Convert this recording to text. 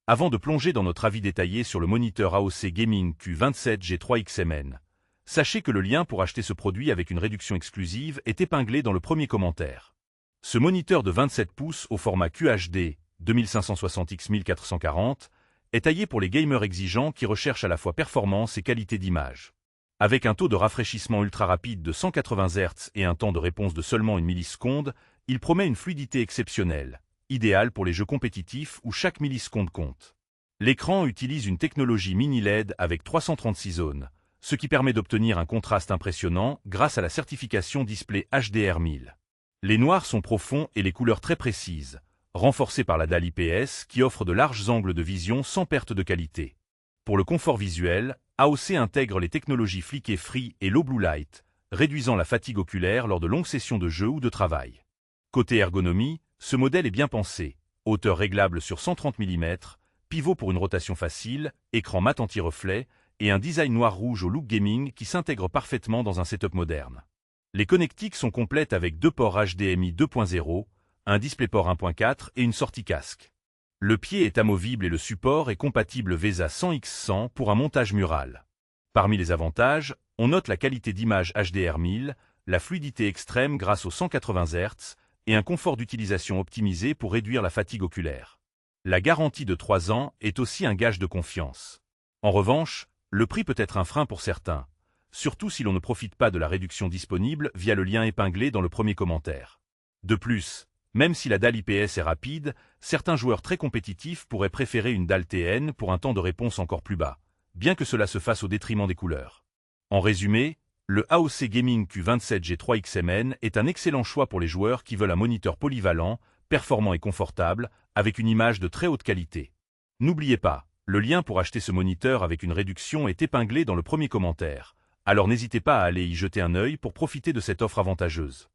Avant de plonger dans notre avis détaillé sur le moniteur AOC Gaming Q27G3XMN, sachez que le lien pour acheter ce produit avec une réduction exclusive est épinglé dans le premier commentaire. Ce moniteur de 27 pouces au format QHD 2560x1440 est taillé pour les gamers exigeants qui recherchent à la fois performance et qualité d'image. Avec un taux de rafraîchissement ultra rapide de 180 Hz et un temps de réponse de seulement 1 milliseconde, il promet une fluidité exceptionnelle, idéale pour les jeux compétitifs où chaque milliseconde compte. L'écran utilise une technologie mini LED avec 336 zones, ce qui permet d'obtenir un contraste impressionnant grâce à la certification Display HDR 1000. Les noirs sont profonds et les couleurs très précises, renforcées par la dalle IPS qui offre de larges angles de vision sans perte de qualité. Pour le confort visuel, AOC intègre les technologies Flicker Free et Low Blue Light, réduisant la fatigue oculaire lors de longues sessions de jeu ou de travail. Côté ergonomie, ce modèle est bien pensé, hauteur réglable sur 130 mm, pivot pour une rotation facile, écran mat anti-reflet et un design noir-rouge au look gaming qui s'intègre parfaitement dans un setup moderne. Les connectiques sont complètes avec 2 ports HDMI 2.0, un DisplayPort 1.4 et une sortie casque. Le pied est amovible et le support est compatible VESA 100x100 pour un montage mural. Parmi les avantages, on note la qualité d'image HDR 1000, la fluidité extrême grâce aux 180 Hz et un confort d'utilisation optimisé pour réduire la fatigue oculaire. La garantie de 3 ans est aussi un gage de confiance. En revanche, le prix peut être un frein pour certains, surtout si l'on ne profite pas de la réduction disponible via le lien épinglé dans le premier commentaire. De plus, même si la dalle IPS est rapide, certains joueurs très compétitifs pourraient préférer une dalle TN pour un temps de réponse encore plus bas, bien que cela se fasse au détriment des couleurs. En résumé, le AOC Gaming Q27G3XMN est un excellent choix pour les joueurs qui veulent un moniteur polyvalent, performant et confortable, avec une image de très haute qualité. N'oubliez pas, le lien pour acheter ce moniteur avec une réduction est épinglé dans le premier commentaire, alors n'hésitez pas à aller y jeter un œil pour profiter de cette offre avantageuse.